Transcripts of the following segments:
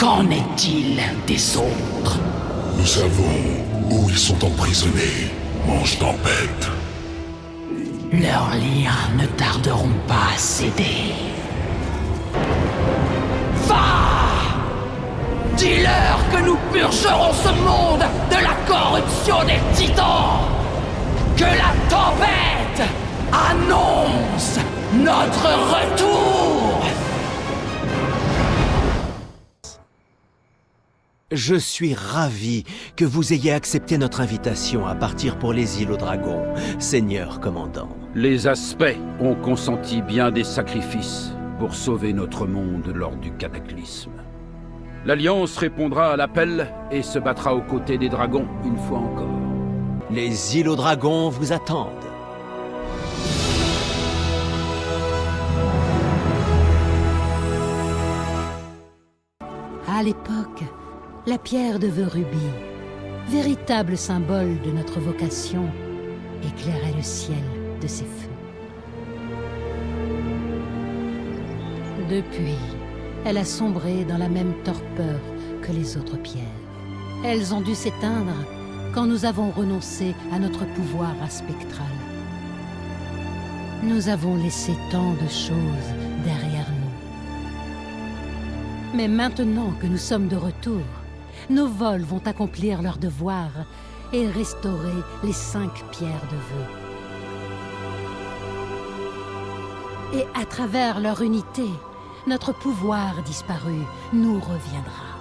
Qu'en est-il des autres? Nous savons où ils sont emprisonnés, Mange Tempête. Leurs liens ne tarderont pas à céder. Va! Dis-leur que nous purgerons ce monde de la corruption des titans! Que la tempête annonce notre retour! Je suis ravi que vous ayez accepté notre invitation à partir pour les îles aux dragons, Seigneur commandant. Les aspects ont consenti bien des sacrifices pour sauver notre monde lors du cataclysme. L'Alliance répondra à l'appel et se battra aux côtés des dragons une fois encore. Les îles aux dragons vous attendent. À l'époque, la pierre de Verubie, véritable symbole de notre vocation, éclairait le ciel de ses feux. Depuis, elle a sombré dans la même torpeur que les autres pierres. Elles ont dû s'éteindre quand nous avons renoncé à notre pouvoir aspectral. Nous avons laissé tant de choses derrière nous. Mais maintenant que nous sommes de retour, nos vols vont accomplir leur devoir et restaurer les 5 pierres de vœux. Et à travers leur unité, notre pouvoir disparu nous reviendra.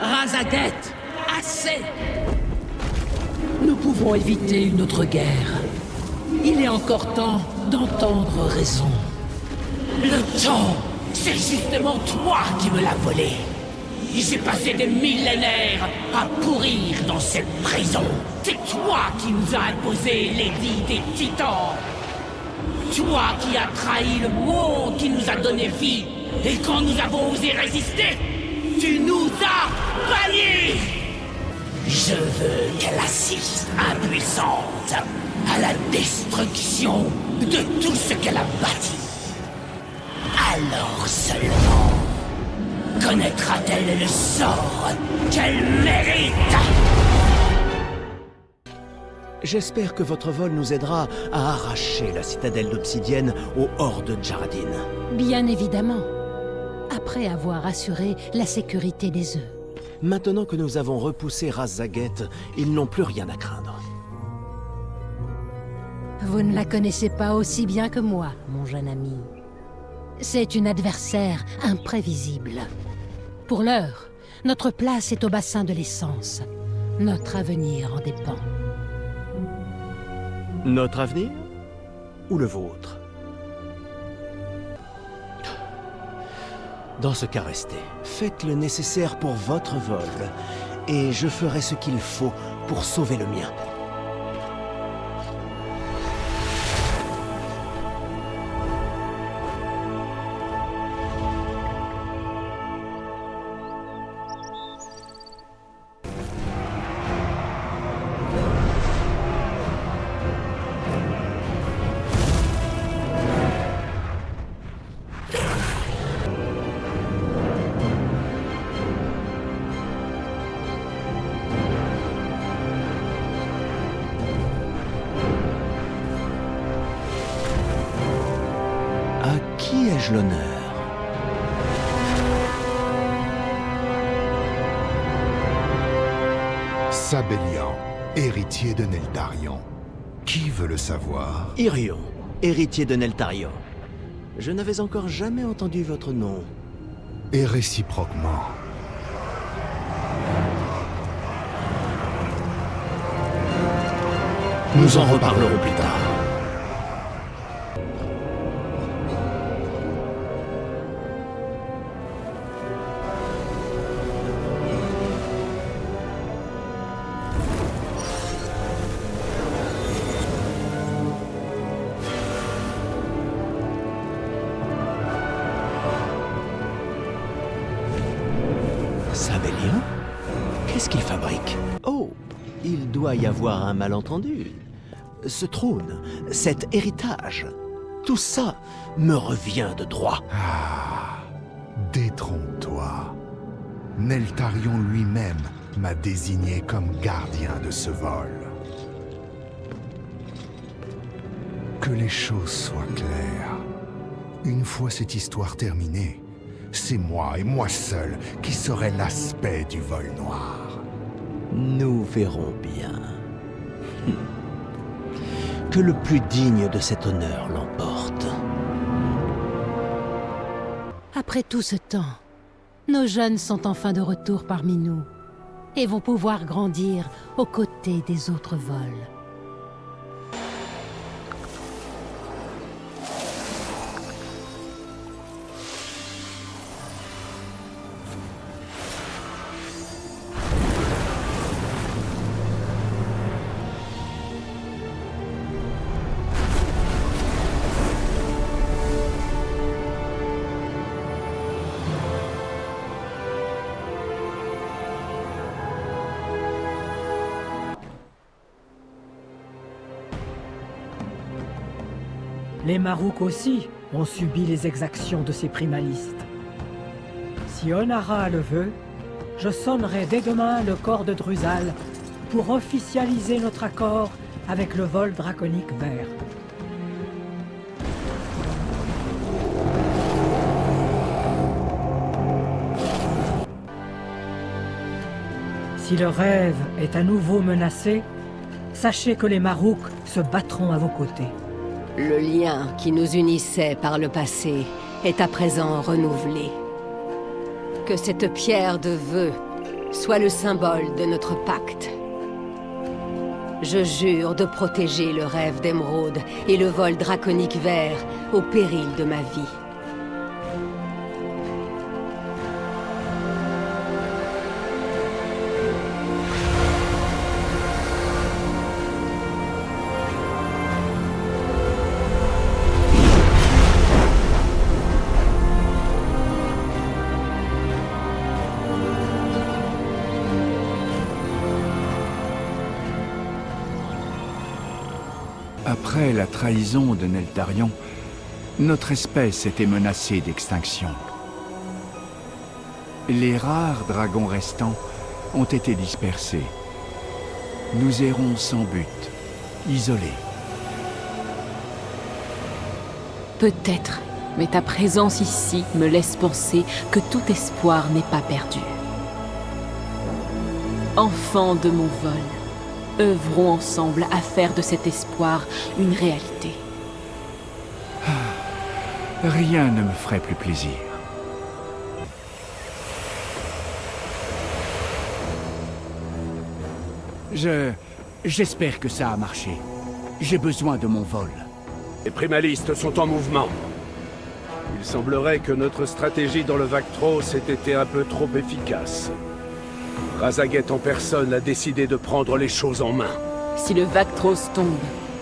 Razaget, assez! Nous pouvons éviter une autre guerre. Il est encore temps d'entendre raison. Le temps, c'est justement toi qui me l'as volé. J'ai passé des millénaires à pourrir dans cette prison. C'est toi qui nous as imposé l'édit des titans. Toi qui as trahi le monde qui nous a donné vie. Et quand nous avons osé résister, tu nous as bannis. Je veux qu'elle assiste impuissante à la destruction de tout ce qu'elle a bâti. Alors seulement connaîtra-t-elle le sort qu'elle mérite. J'espère que votre vol nous aidera à arracher la citadelle d'obsidienne aux hordes Djaradin. Bien évidemment, après avoir assuré la sécurité des œufs. Maintenant que nous avons repoussé Raz-Zaget, ils n'ont plus rien à craindre. Vous ne la connaissez pas aussi bien que moi, mon jeune ami. C'est une adversaire imprévisible. Pour l'heure, notre place est au bassin de l'essence. Notre avenir en dépend. Notre avenir? Ou le vôtre? Dans ce cas, restez. Faites le nécessaire pour votre vol, et je ferai ce qu'il faut pour sauver le mien. À qui ai-je l'honneur? Sabellian, héritier de Neltarion. Qui veut le savoir? Irion, héritier de Neltarion. Je n'avais encore jamais entendu votre nom. Et réciproquement. Nous en reparlerons plus tard. Sabellian? Qu'est-ce qu'il fabrique? Oh, il doit y avoir un malentendu. ce trône, cet héritage, tout ça me revient de droit. Ah, détrompe-toi. Neltarion lui-même m'a désigné comme gardien de ce vol. Que les choses soient claires. Une fois cette histoire terminée, c'est moi et moi seul qui saurai l'aspect du vol noir. Nous verrons bien. Que le plus digne de cet honneur l'emporte. Après tout ce temps, nos jeunes sont enfin de retour parmi nous et vont pouvoir grandir aux côtés des autres vols. Les Marouks aussi ont subi les exactions de ces primalistes. Si Onara le veut, je sonnerai dès demain le corps de Drusal pour officialiser notre accord avec le vol draconique vert. Si le rêve est à nouveau menacé, sachez que les Marouks se battront à vos côtés. Le lien qui nous unissait par le passé est à présent renouvelé. Que cette pierre de vœu soit le symbole de notre pacte. Je jure de protéger le rêve d'Émeraude et le vol draconique vert au péril de ma vie. Après la trahison de Neltarion, notre espèce était menacée d'extinction. Les rares dragons restants ont été dispersés. Nous errons sans but, isolés. Peut-être, mais ta présence ici me laisse penser que tout espoir n'est pas perdu. Enfants de mon vol, œuvrons ensemble à faire de cet espoir une réalité. Rien ne me ferait plus plaisir. J'espère que ça a marché. J'ai besoin de mon vol. Les primalistes sont en mouvement. Il semblerait que notre stratégie dans le Vactros ait été un peu trop efficace. Razaget en personne a décidé de prendre les choses en main. Si le Vactros tombe,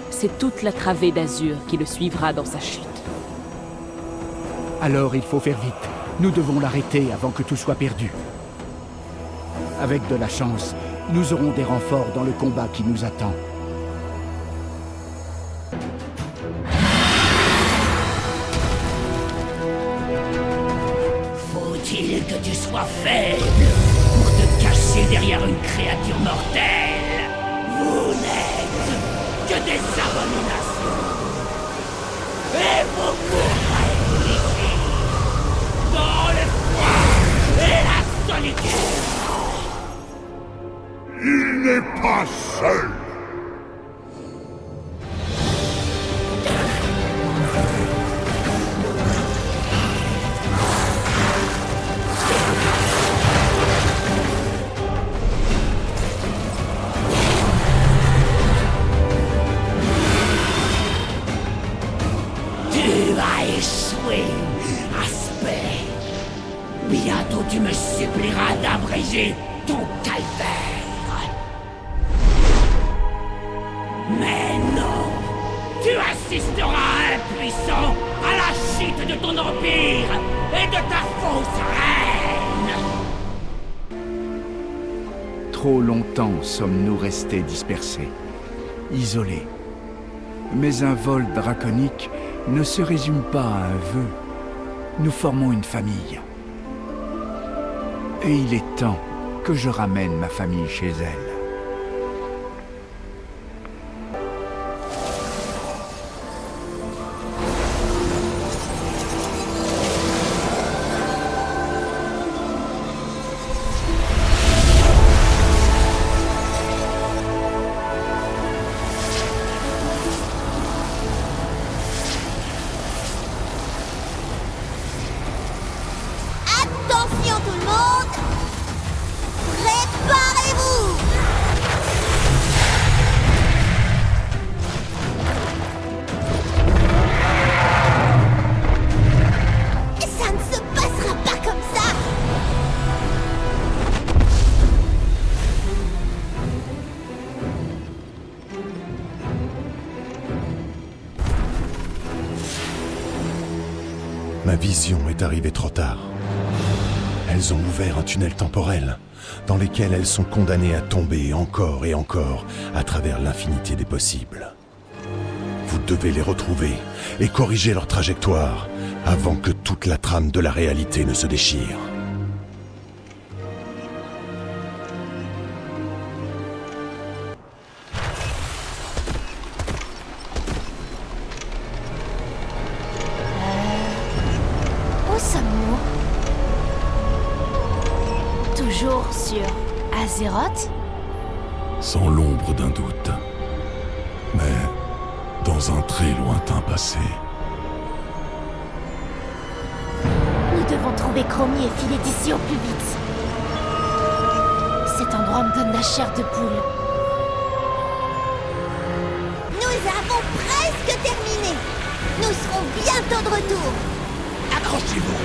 c'est toute la travée d'Azur qui le suivra dans sa chute. Alors il faut faire vite. Nous devons l'arrêter avant que tout soit perdu. Avec de la chance, nous aurons des renforts dans le combat qui nous attend. Faut-il que tu sois faible pour te cacher derrière une créature mortelle? Vous n'êtes que des abominations. Et vous mourrez ici, dans le froid et la solitude. Il n'est pas seul. Tu vas échouer, Aspect. Bientôt tu me supplieras d'abréger ton calvaire. Mais non! Tu assisteras impuissant à la chute de ton empire et de ta fausse reine! Trop longtemps sommes-nous restés dispersés, isolés. Mais un vol draconique ne se résume pas à un vœu. Nous formons une famille. Et il est temps que je ramène ma famille chez elle. Attention tout le monde! Préparez-vous! Ça ne se passera pas comme ça! Ma vision est arrivée trop tard. Elles ont ouvert un tunnel temporel, dans lequel elles sont condamnées à tomber encore et encore à travers l'infinité des possibles. Vous devez les retrouver et corriger leur trajectoire avant que toute la trame de la réalité ne se déchire. Où sommes-nous? Toujours sur Azeroth? Sans l'ombre d'un doute. Mais dans un très lointain passé. Nous devons trouver Chromie et filer d'ici au plus vite. Cet endroit me donne la chair de poule. Nous avons presque terminé. Nous serons bientôt de retour. Accrochez-vous!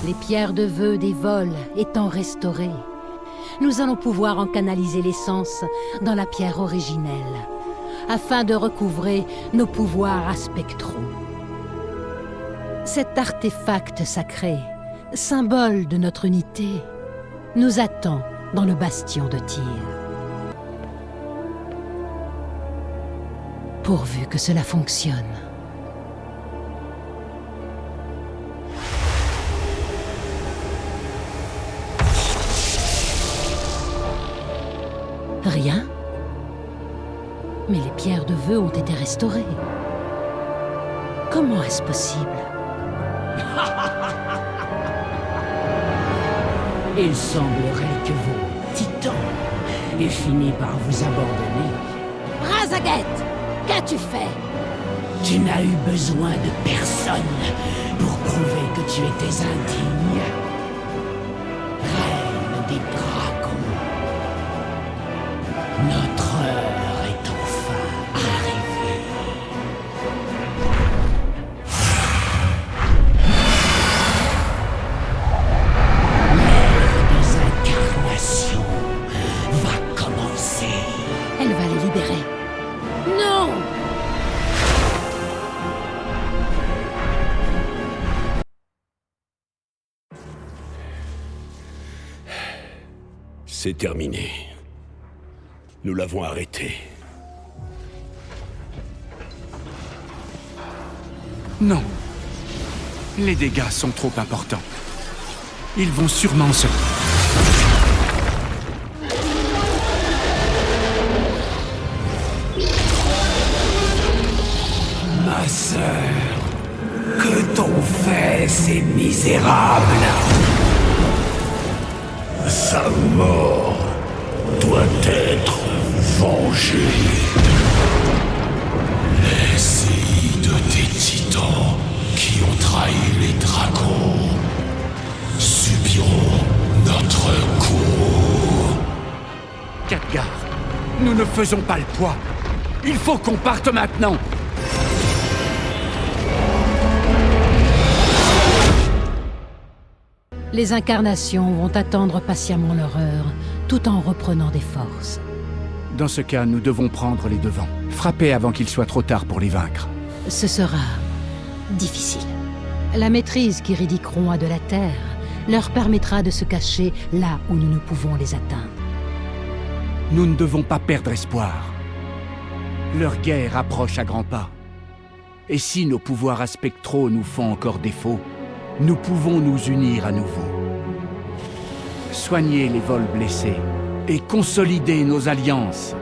Les pierres de vœux des vols étant restaurées, nous allons pouvoir en canaliser l'essence dans la pierre originelle, afin de recouvrer nos pouvoirs spectraux. Cet artefact sacré, symbole de notre unité, nous attend dans le bastion de Tyr. Pourvu que cela fonctionne. Rien? Mais les pierres de vœux ont été restaurées. Comment est-ce possible? Il semblerait que vos titans aient fini par vous abandonner. Brazaget, qu'as-tu fait? Tu n'as eu besoin de personne pour prouver que tu étais indigne. Reine des dragons. Notre heure est enfin arrivée. L'ère des incarnations va commencer. Elle va les libérer. Non! C'est terminé. Nous l'avons arrêté. Non. Les dégâts sont trop importants. Ils vont sûrement se... Ma sœur, que t'ont fait ces misérables? Sa mort doit être vengée. Les séides des titans qui ont trahi les dragons subiront notre coup. Khadgar, Nous ne faisons pas le poids. Il faut qu'on parte maintenant. Les incarnations vont attendre patiemment leur heure, tout en reprenant des forces. Dans ce cas, nous devons prendre les devants. Frapper avant qu'il soit trop tard pour les vaincre. Ce sera difficile. La maîtrise qu'Iridicron a de la Terre leur permettra de se cacher là où nous ne pouvons les atteindre. Nous ne devons pas perdre espoir. Leur guerre approche à grands pas. Et si nos pouvoirs aspectraux nous font encore défaut, nous pouvons nous unir à nouveau. Soigner les vols blessés et consolider nos alliances.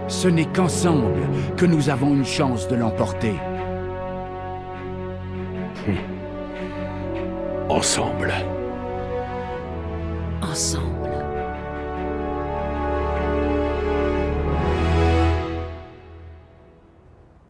Ce n'est qu'ensemble que nous avons une chance de l'emporter. Ensemble. Ensemble.